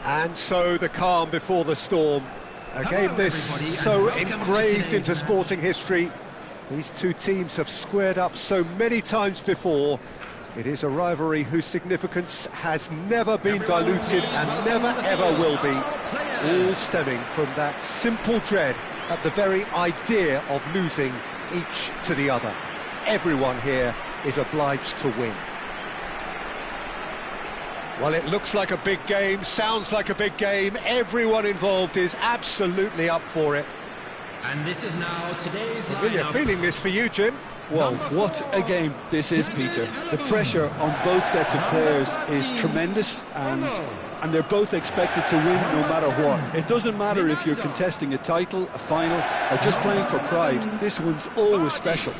And so the calm before the storm. A game this so engraved into sporting history. These two teams have squared up so many times before. It is a rivalry whose significance has never been diluted and never ever will be. All stemming from that simple dread at the very idea of losing each to the other. Everyone here is obliged to win. Well, it looks like a big game, sounds like a big game. Everyone involved is absolutely up for it. And this is now today's Familiar feeling this for you, Jim? Well, what a game this is, Peter. The pressure on both sets of players is tremendous, and they're both expected to win no matter what. It doesn't matter if you're contesting a title, a final, or just playing for pride. This one's always special.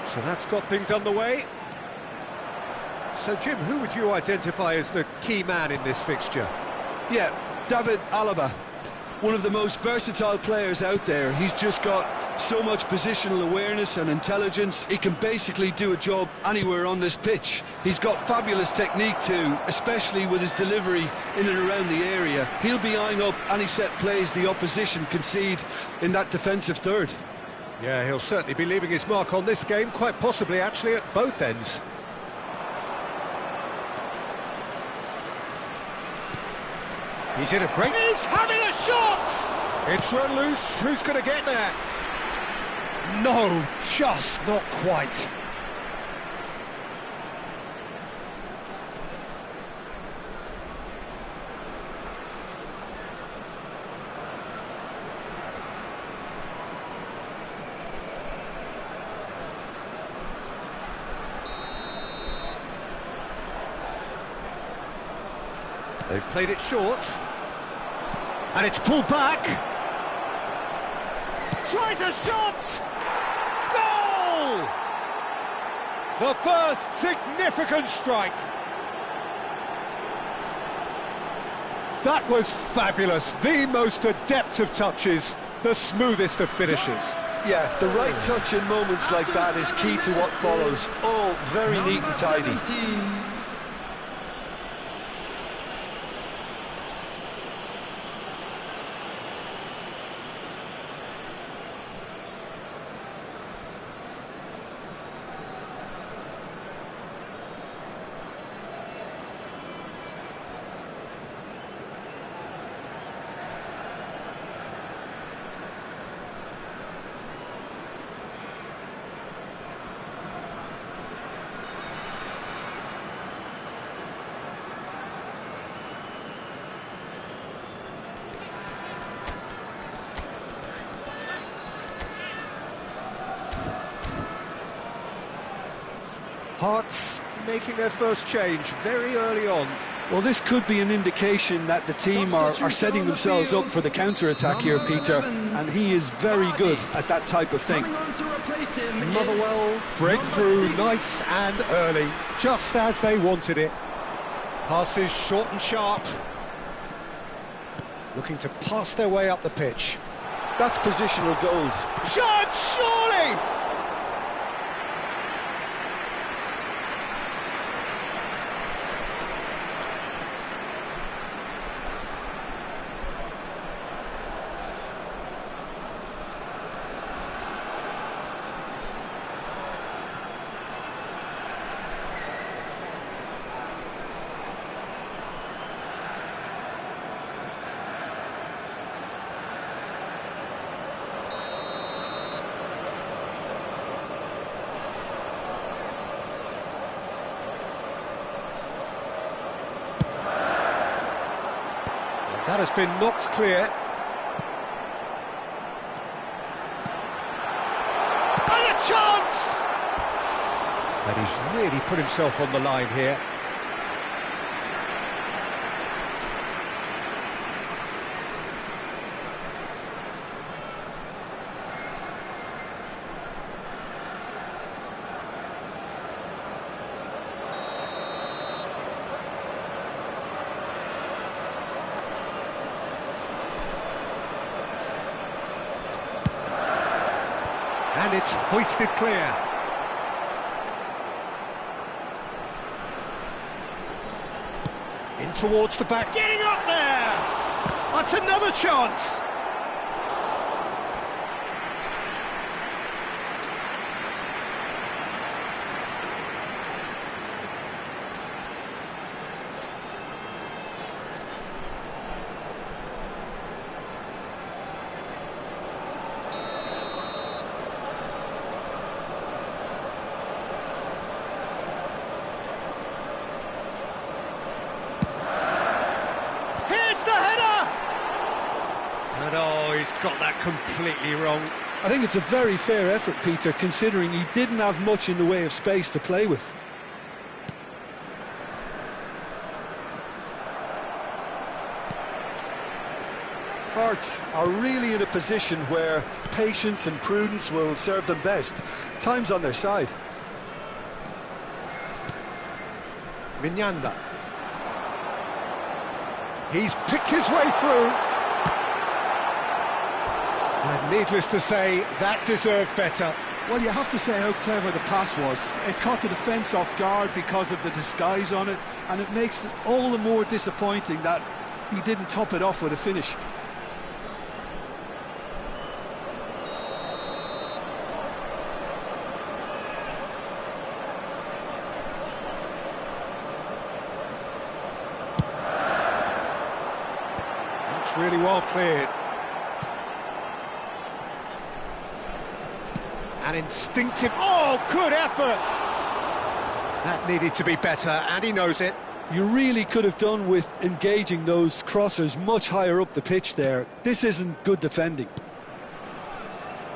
So that's got things underway. So, Jim, who would you identify as the key man in this fixture? Yeah, David Alaba, one of the most versatile players out there. He's just got so much positional awareness and intelligence. He can basically do a job anywhere on this pitch. He's got fabulous technique too, especially with his delivery in and around the area. He'll be eyeing up any set plays the opposition concede in that defensive third. Yeah, he'll certainly be leaving his mark on this game, quite possibly actually at both ends. He's in a break. He's having a shot! It's run loose. Who's going to get there? No, just not quite. They've played it short, and it's pulled back. Tries a shot! Goal! The first significant strike. That was fabulous. The most adept of touches, the smoothest of finishes. Yeah, the right touch in moments like that is key to what follows. All very neat and tidy. Hearts making their first change very early on. Well, this could be an indication that the team are setting themselves up for the counter-attack here, Peter, and he is very good at that type of thing. Motherwell, breakthrough, nice and early, just as they wanted it. Passes short and sharp. Looking to pass their way up the pitch. That's positional gold. Shot, surely! That has been knocked clear. And a chance! And he's really put himself on the line here. And it's hoisted clear. In towards the back, getting up there! That's another chance! And oh, he's got that completely wrong. I think it's a very fair effort, Peter, considering he didn't have much in the way of space to play with. Hearts are really in a position where patience and prudence will serve them best. Time's on their side. Mignanda. He's picked his way through. And needless to say, that deserved better. Well, you have to say how clever the pass was. It caught the defence off guard because of the disguise on it, and it makes it all the more disappointing that he didn't top it off with a finish. That's really well cleared. An instinctive... Oh, good effort! That needed to be better, and he knows it. You really could have done with engaging those crossers much higher up the pitch there. This isn't good defending.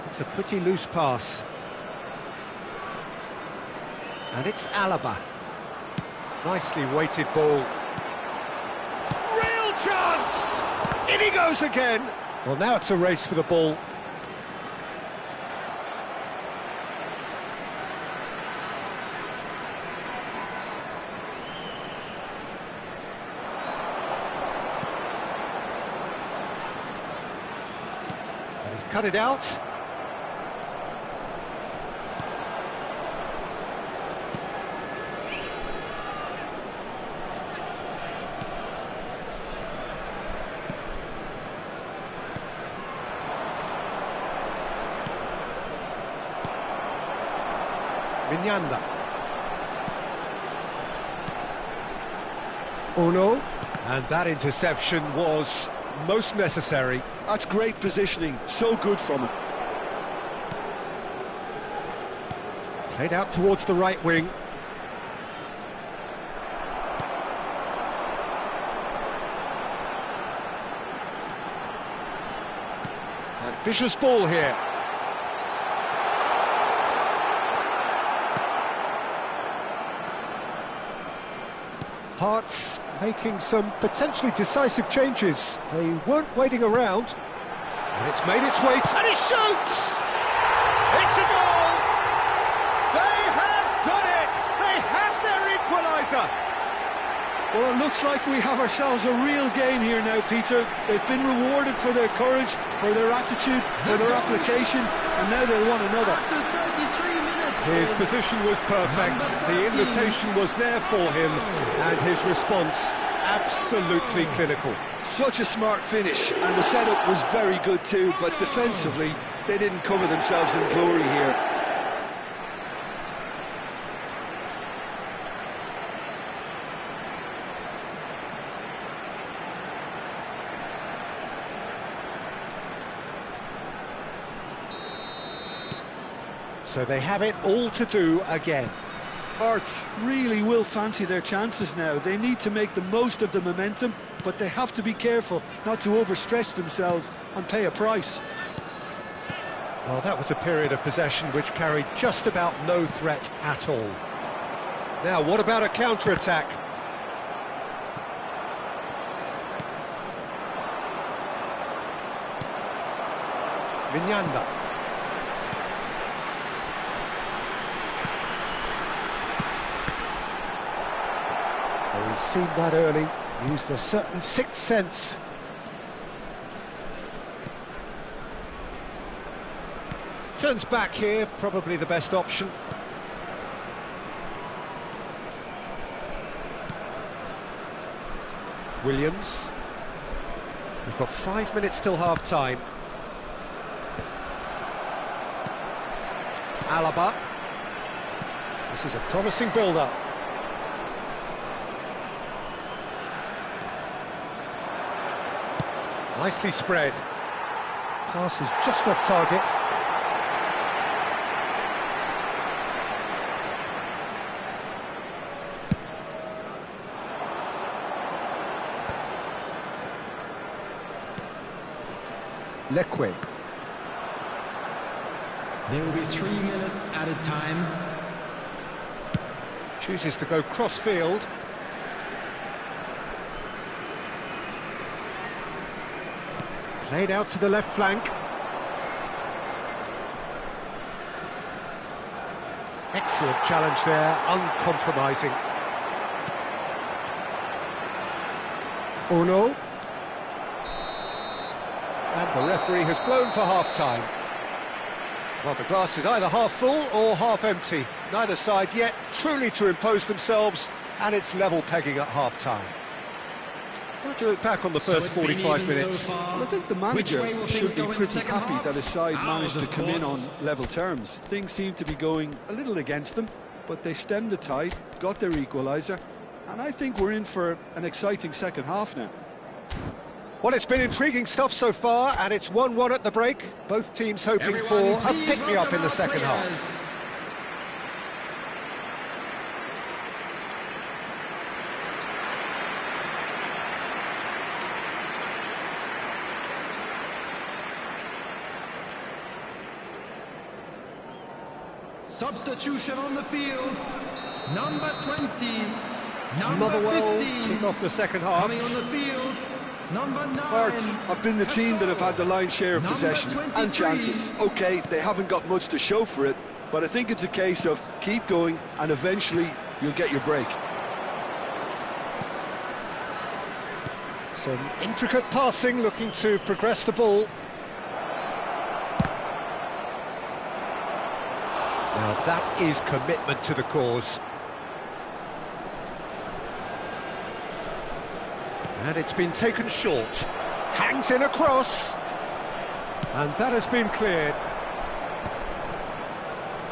It's a pretty loose pass. And it's Alaba. Nicely weighted ball. Real chance! In he goes again! Well, now it's a race for the ball. He's cut it out. Mignanda. Uno. And that interception was most necessary. That's great positioning, so good from him. Played out towards the right wing. Ambitious ball here. Hearts making some potentially decisive changes. They weren't waiting around. And it's made its way, and he shoots! It's a goal! They have done it! They have their equaliser! Well, it looks like we have ourselves a real game here now, Peter. They've been rewarded for their courage, for their attitude, for their application, and now they'll want another. His position was perfect, the invitation was there for him, and his response absolutely clinical. Such a smart finish, and the setup was very good too, but defensively, they didn't cover themselves in glory here. So they have it all to do again. Hearts really will fancy their chances now. They need to make the most of the momentum but they have to be careful not to overstretch themselves and pay a price. Well, that was a period of possession which carried just about no threat at all. Now, what about a counter-attack? Mignanda. Oh, he's seen that early, used a certain sixth sense. Turns back here, probably the best option. Williams. We've got 5 minutes till half-time. Alaba. This is a promising build-up. Nicely spread. Pass is just off target. Leque. There will be 3 minutes added time. Chooses to go cross-field. Played out to the left flank. Excellent challenge there, uncompromising. Uno. And the referee has blown for half-time. Well, the glass is either half full or half empty. Neither side yet truly to impose themselves, and it's level pegging at half-time. How do you look back on the first 45 minutes? So Well, I think the manager should be pretty happy that his side managed to come in on level terms. Things seem to be going a little against them, but they stemmed the tide, got their equaliser, and I think we're in for an exciting second half now. Well, it's been intriguing stuff so far, and it's 1-1 at the break. Both teams hoping for a pick-me-up in the second half. Substitution on the field. Number 20. Number Motherwell 15. kick off the second half. Coming on the field. Number 9. Hearts have been the team that have had the lion's share of possession and chances. OK, they haven't got much to show for it, but I think it's a case of keep going and eventually you'll get your break. Some intricate passing, looking to progress the ball. Now that is commitment to the cause. And it's been taken short. Hangs in a cross. And that has been cleared.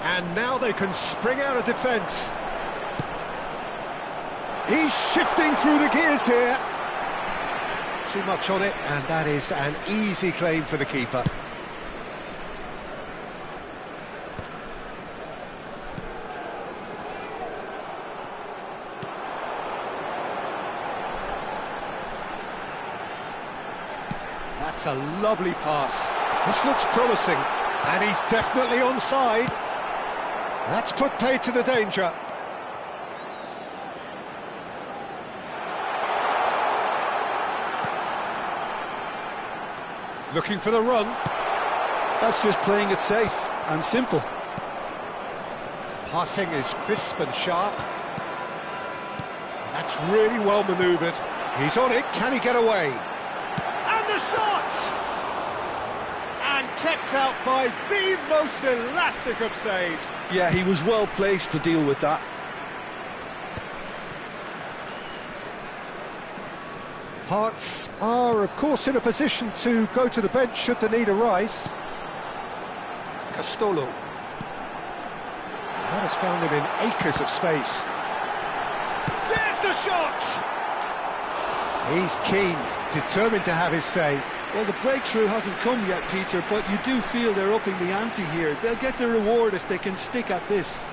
And now they can spring out of defence. He's shifting through the gears here. Too much on it, and that is an easy claim for the keeper. That's a lovely pass. This looks promising, and he's definitely onside. That's put paid to the danger. Looking for the run. That's just playing it safe and simple. Passing is crisp and sharp. That's really well manoeuvred. He's on it, can he get away? And the shot! And kept out by the most elastic of saves. Yeah, he was well placed to deal with that. Hearts are, of course, in a position to go to the bench should the need arise. Castolo. That has found him in acres of space. There's the shot! He's keen, determined to have his say. Well, the breakthrough hasn't come yet, Peter, but you do feel they're upping the ante here. They'll get their reward if they can stick at this.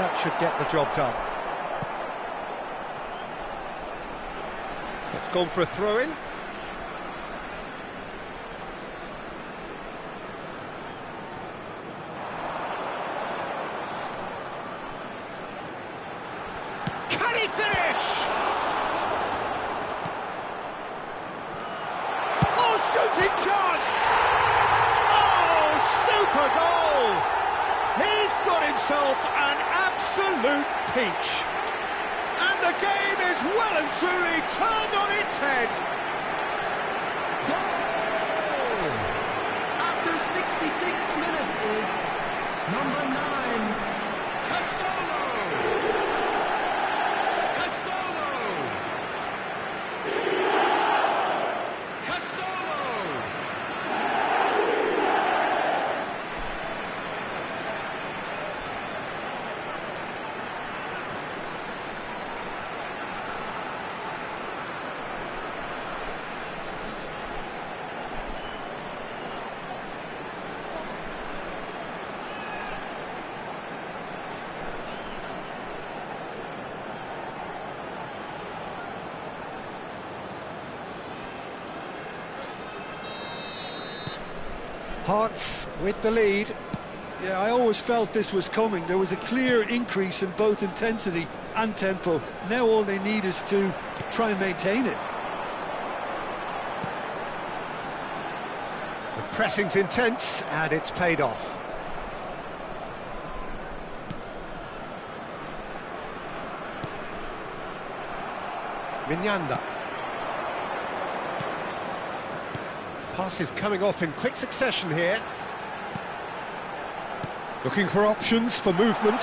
that should get the job done. It's gone for a throw-in. Can he finish? Oh, shooting chance! Oh, super goal! He's got himself an absolute peach. And the game is well and truly turned on its head. Goal! After 66 minutes is number 9, Castolo! Castolo! Castolo! Hearts with the lead. Yeah, I always felt this was coming. There was a clear increase in both intensity and tempo. Now all they need is to try and maintain it. The pressing's intense and it's paid off. Mignanda. Passes coming off in quick succession here. Looking for options for movement.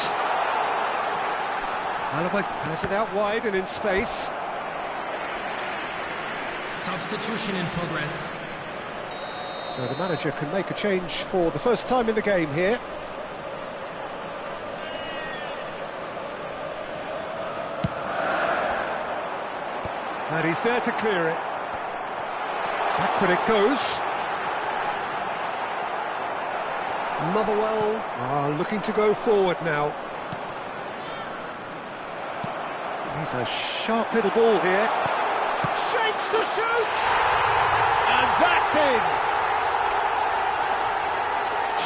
Alaba has it out wide and in space. Substitution in progress. So the manager can make a change for the first time in the game here. And he's there to clear it. Backward it goes. Motherwell are looking to go forward now. He's a sharp little ball here. Shapes to shoot! And that's in!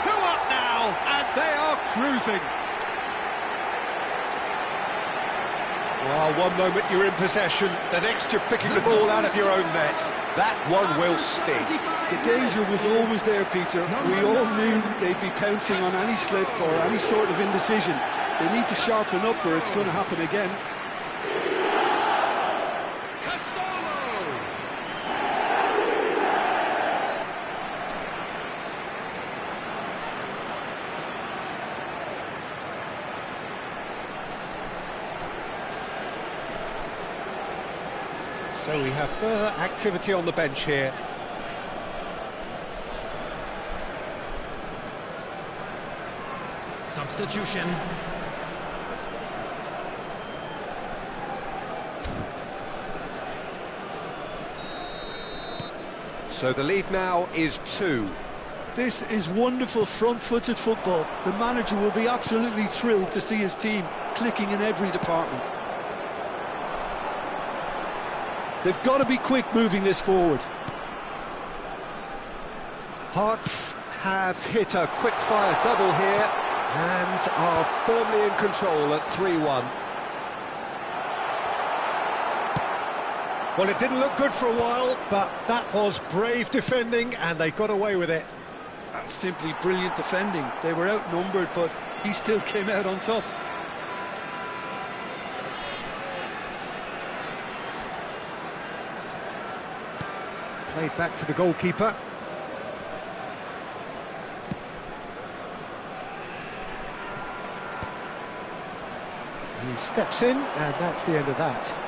2 up now, and they are cruising. Well, one moment you're in possession, the next you're picking the ball out of your own net. That one will sting. The danger was always there, Peter. We all knew they'd be pouncing on any slip or any sort of indecision. They need to sharpen up or it's going to happen again. So we have further activity on the bench here. Substitution. So the lead now is 2. This is wonderful front-footed football. The manager will be absolutely thrilled to see his team clicking in every department. They've got to be quick moving this forward. Hearts have hit a quick-fire double here and are firmly in control at 3-1. Well, it didn't look good for a while, but that was brave defending and they got away with it. That's simply brilliant defending. They were outnumbered, but he still came out on top. Played back to the goalkeeper. He steps in, and that's the end of that.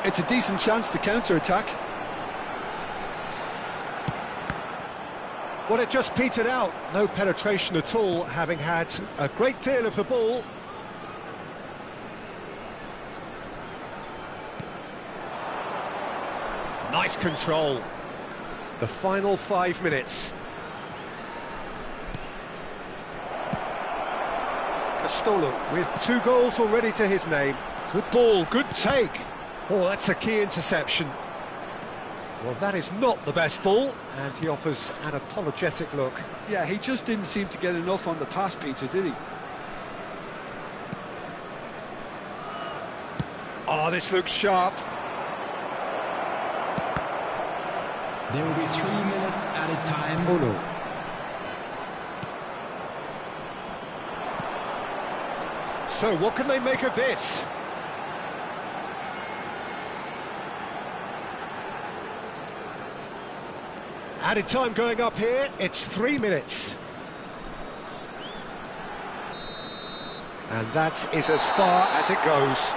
It's a decent chance to counter-attack. Well, it just petered out. No penetration at all, having had a great deal of the ball. Nice control. The final 5 minutes. Castolo with 2 goals already to his name. Good ball, good take. Oh, that's a key interception. Well, that is not the best ball, and he offers an apologetic look. Yeah, he just didn't seem to get enough on the pass, Peter, did he? Oh, this looks sharp. There will be 3 minutes at a time. Oh, no. So, what can they make of this? Added time going up here, it's 3 minutes. And that is as far as it goes.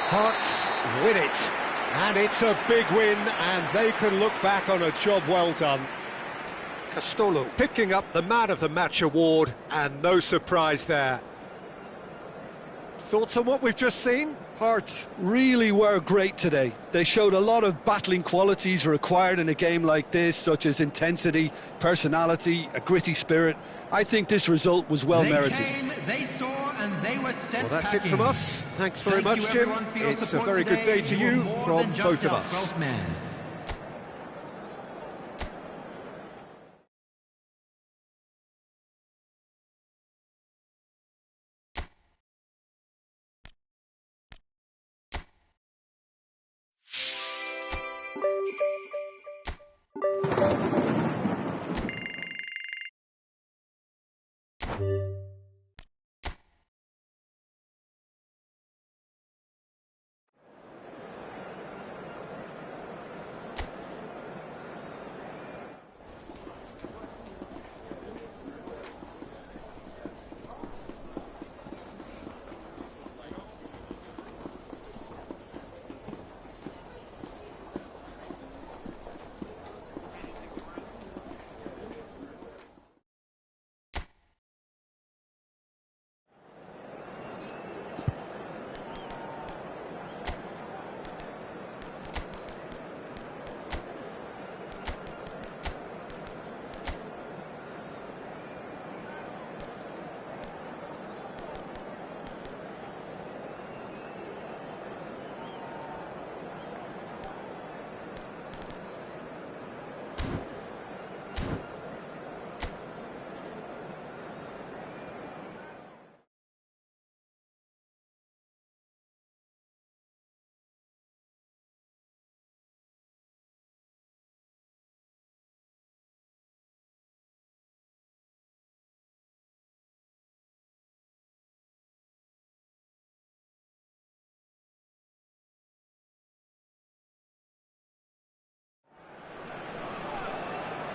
Hearts win it. And it's a big win, and they can look back on a job well done. Castolo picking up the Man of the Match award, and no surprise there. Thoughts on what we've just seen? Hearts really were great today. They showed a lot of battling qualities required in a game like this, such as intensity, personality, a gritty spirit. I think this result was well merited. They came, they saw, and they were set. Well, that's packing. it from us. Thanks very Thank much, you, Jim. everyone, for your It's a support very good today. day to you were more from than just both of our us. 12th man.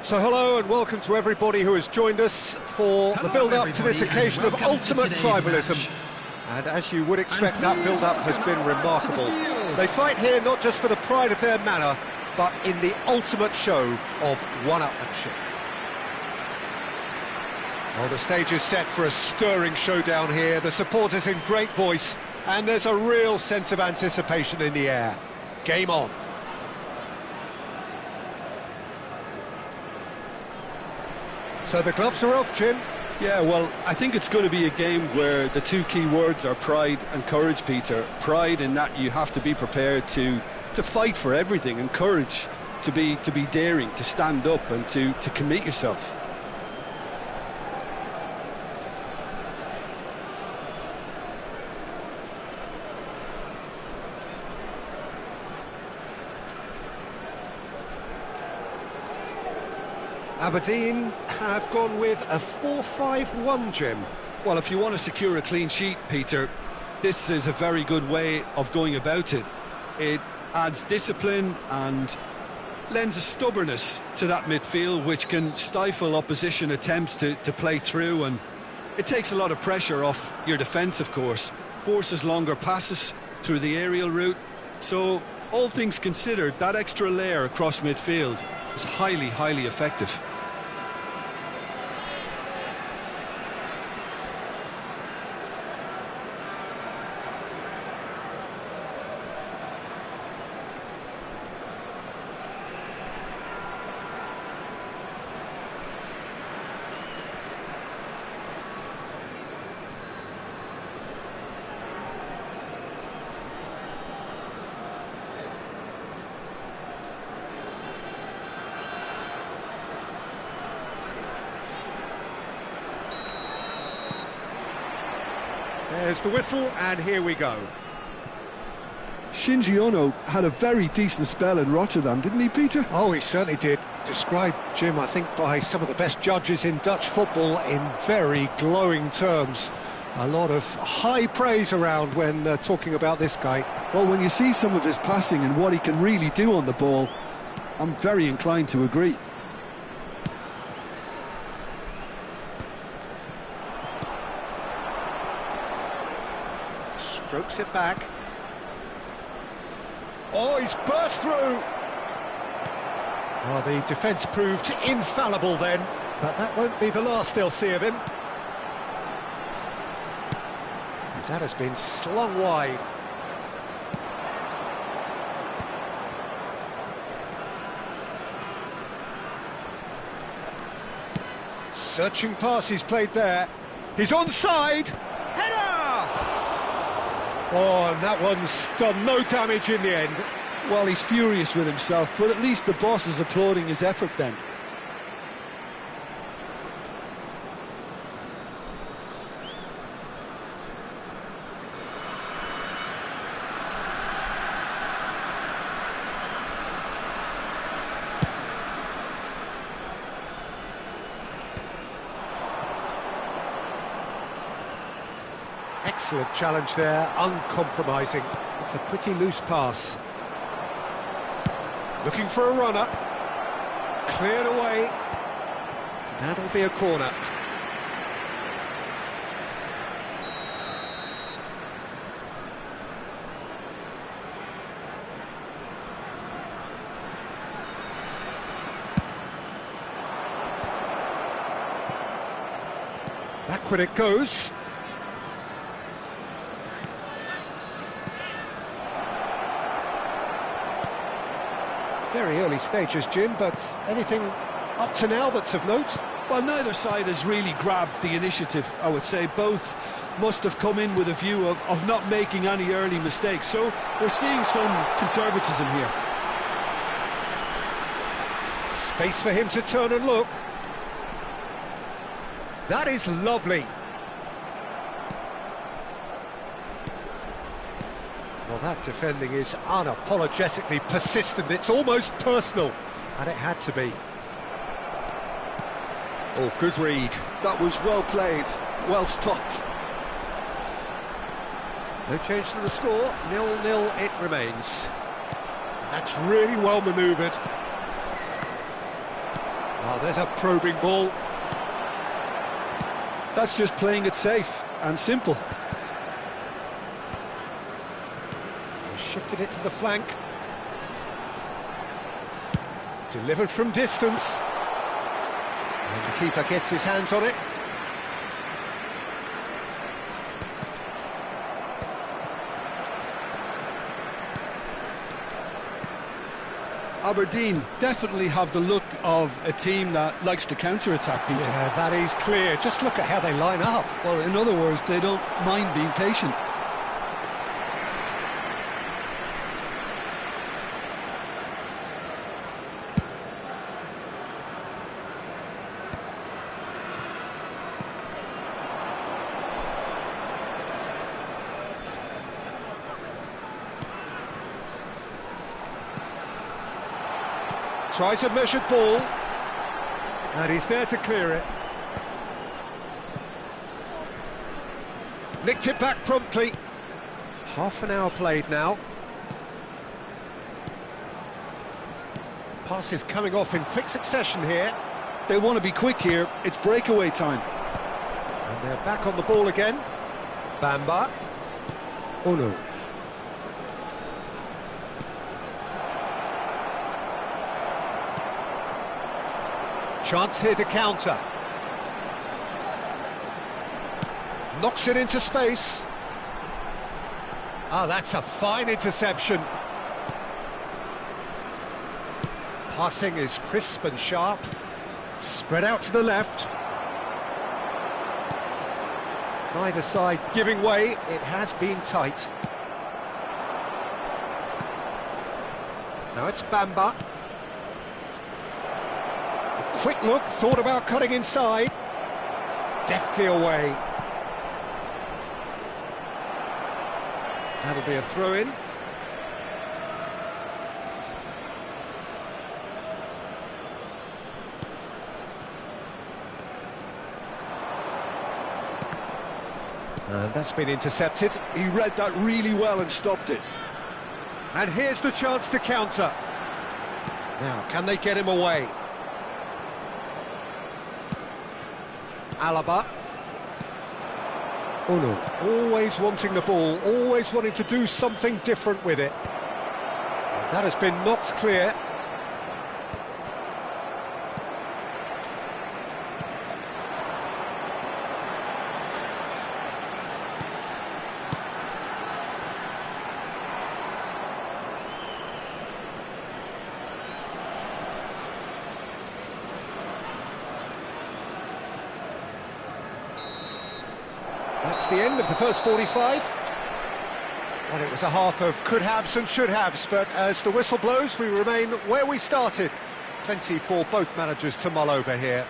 So hello and welcome to everybody who has joined us for the build-up to this occasion of ultimate tribalism. And as you would expect, that build-up has been remarkable. They fight here not just for the pride of their manor, but in the ultimate show of one-upmanship. Well, the stage is set for a stirring showdown here. The supporters in great voice, and there's a real sense of anticipation in the air. Game on. So the gloves are off, Jim. Yeah, well, I think it's going to be a game where the 2 key words are pride and courage, Peter. Pride in that you have to be prepared to fight for everything, and courage to be daring, to stand up and to commit yourself. Aberdeen have gone with a 4-5-1, Jim. Well, if you want to secure a clean sheet, Peter, this is a very good way of going about it. It adds discipline and lends a stubbornness to that midfield, which can stifle opposition attempts to play through, and it takes a lot of pressure off your defence, of course, forces longer passes through the aerial route. So, all things considered, that extra layer across midfield is highly, highly effective. There's the whistle, and here we go. Shinji Ono had a very decent spell in Rotterdam, didn't he, Peter? Oh, he certainly did. Described, Jim, I think, by some of the best judges in Dutch football in very glowing terms. A lot of high praise around when talking about this guy. Well, when you see some of his passing and what he can really do on the ball, I'm very inclined to agree. Strokes it back. Oh, he's burst through! Well, the defence proved infallible then, but that won't be the last they'll see of him. That has been slung wide. Searching pass he's played there. He's onside! Header! Oh, and that one's done no damage in the end. Well, he's furious with himself, but at least the boss is applauding his effort then. Excellent challenge there, uncompromising. It's a pretty loose pass. Looking for a runner. Cleared away. That'll be a corner. Backward it goes. Very early stages, Jim, but anything up to now that's of note? Well, neither side has really grabbed the initiative, I would say. Both must have come in with a view of not making any early mistakes, so we're seeing some conservatism here. Space for him to turn and look. That is lovely. Well, that defending is unapologetically persistent. It's almost personal, and it had to be. Oh, good read. That was well played, well stopped. No change to the score, 0-0 it remains. That's really well manoeuvred. Oh, there's a probing ball. That's just playing it safe and simple. Shifted it to the flank. Delivered from distance. And the keeper gets his hands on it. Aberdeen definitely have the look of a team that likes to counter-attack, Peter. Yeah, that is clear. Just look at how they line up. Well, in other words, they don't mind being patient. Tries a measured ball, and he's there to clear it. Nicked it back promptly. Half an hour played now. Pass is coming off in quick succession here. They want to be quick here, it's breakaway time. And they're back on the ball again. Bamba. Oh no. Chance here to counter. Knocks it into space. Ah, that's a fine interception. Passing is crisp and sharp. Spread out to the left. Neither side giving way. It has been tight. Now it's Bamba. Quick look, thought about cutting inside. Deftly away. That'll be a throw-in. And that's been intercepted. He read that really well and stopped it. And here's the chance to counter. Now, can they get him away? Alaba. Oh no, always wanting the ball, always wanting to do something different with it. And that has been knocked clear. That's the end of the first 45. Well, it was a half of could-haves and should-haves, but as the whistle blows, we remain where we started. Plenty for both managers to mull over here.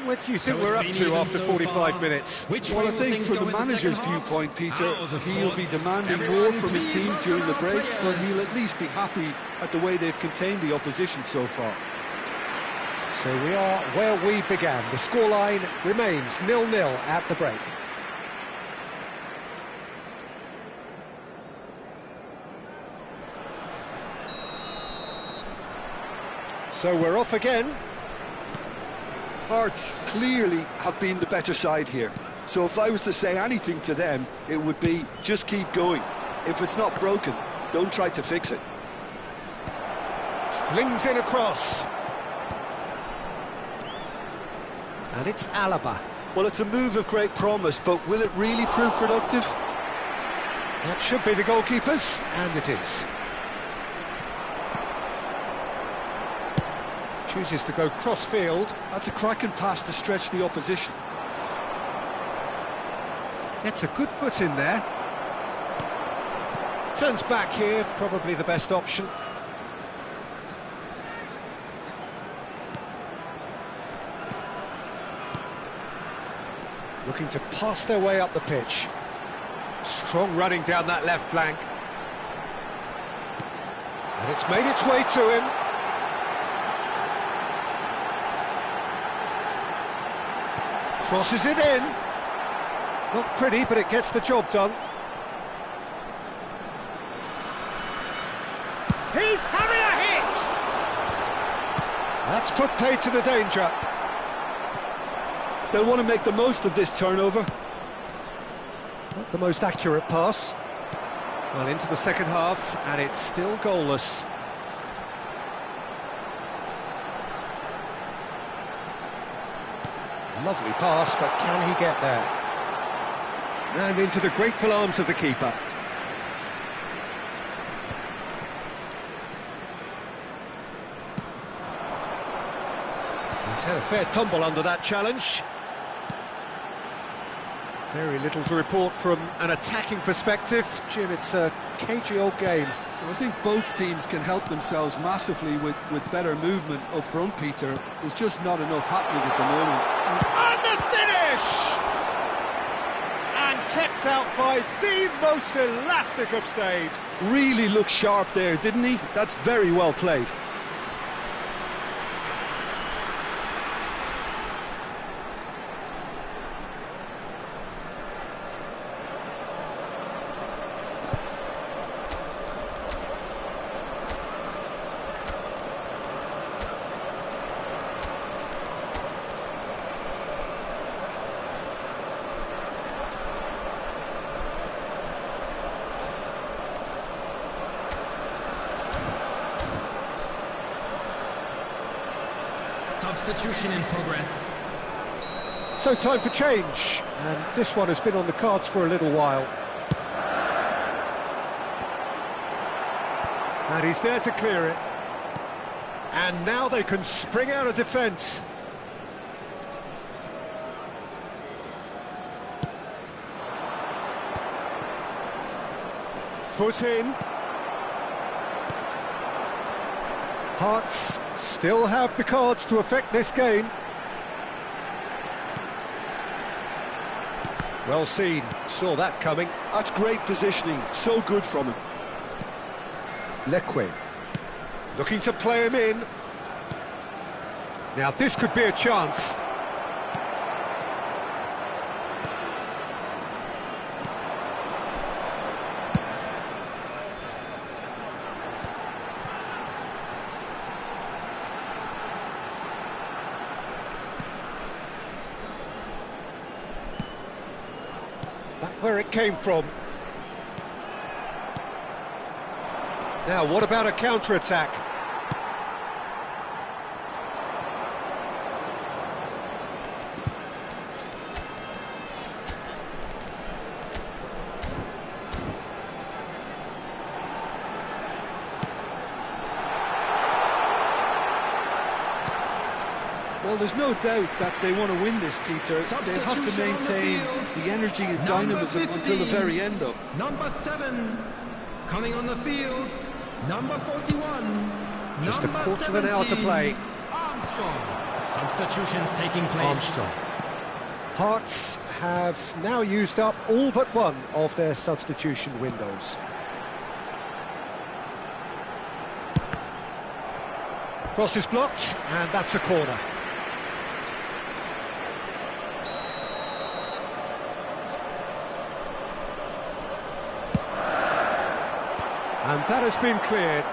What do you think we're up to after 45 minutes? Well, I think from the manager's viewpoint, Peter, he'll be demanding more from his team during the break, but he'll at least be happy at the way they've contained the opposition so far. So we are where we began. The scoreline remains 0-0 at the break. So we're off again. Hearts clearly have been the better side here. So if I was to say anything to them, it would be just keep going. If it's not broken, don't try to fix it. Flings in across. And it's Alaba. Well, it's a move of great promise, but will it really prove productive? That should be the goalkeeper's, and it is. Chooses to go cross-field. That's a cracking pass to stretch the opposition. Gets a good foot in there. Turns back here, probably the best option. Looking to pass their way up the pitch. Strong running down that left flank. And it's made its way to him. Crosses it in. Not pretty, but it gets the job done. He's having a hit! That's put paid to the danger. They'll want to make the most of this turnover. Not the most accurate pass. Well, into the second half, and it's still goalless. Lovely pass, but can he get there? And into the grateful arms of the keeper. He's had a fair tumble under that challenge. Very little to report from an attacking perspective. Jim, it's a cagey old game. Well, I think both teams can help themselves massively with better movement up front, Peter. There's just not enough happening at the moment. And the finish! And kept out by the most elastic of saves. Really looked sharp there, didn't he? That's very well played. Substitution in progress. So time for change, and this one has been on the cards for a little while. And he's there to clear it. And now they can spring out of defence. Foot in. Hearts still have the cards to affect this game. Well seen, saw that coming. That's great positioning, so good from him. Leque, looking to play him in. Now this could be a chance. Back where it came from. Now, what about a counter-attack? Well, there's no doubt that they want to win this, Peter. They have to maintain the energy and dynamism until the very end, though. Number 7, coming on the field, number 41. Just a quarter of an hour to play. Armstrong. Substitutions taking place. Armstrong. Hearts have now used up all but one of their substitution windows. Cross is blocked, and that's a corner. And that has been cleared.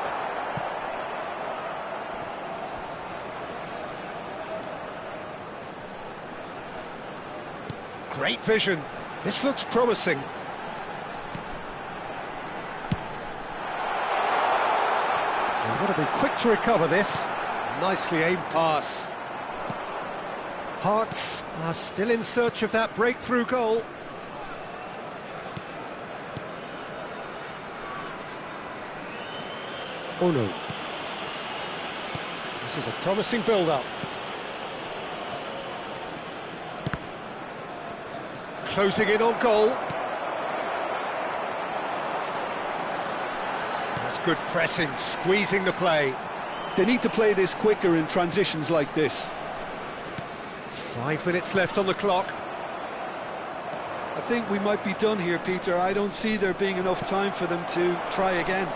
Great vision. This looks promising. They've got to be quick to recover this. Nicely aimed pass. Hearts are still in search of that breakthrough goal. Oh no. This is a promising build-up. Closing in on goal. That's good pressing, squeezing the play. They need to play this quicker in transitions like this. 5 minutes left on the clock. I think we might be done here, Peter. I don't see there being enough time for them to try again.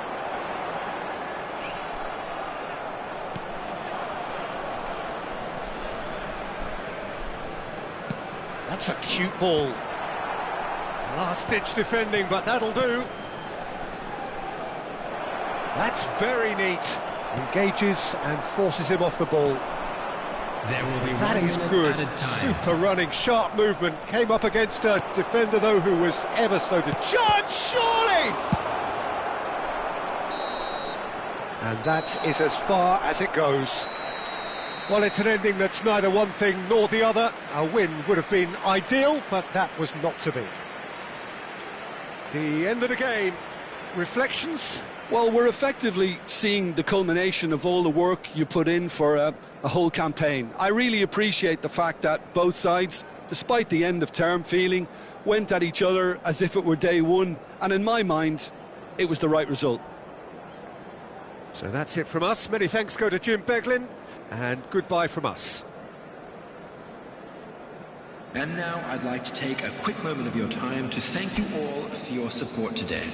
That's a cute ball. Last-ditch defending, but that'll do. That's very neat. Engages and forces him off the ball. There will be That is good. Super running, sharp movement. Came up against a defender, though, who was ever so... Chance, surely! And that is as far as it goes. Well, it's an ending that's neither one thing nor the other. A win would have been ideal, but that was not to be. The end of the game. Reflections? Well, we're effectively seeing the culmination of all the work you put in for a whole campaign. I really appreciate the fact that both sides, despite the end-of-term feeling, went at each other as if it were day one, and in my mind, it was the right result. So that's it from us. Many thanks go to Jim Beglin, and goodbye from us. And now I'd like to take a quick moment of your time to thank you all for your support today.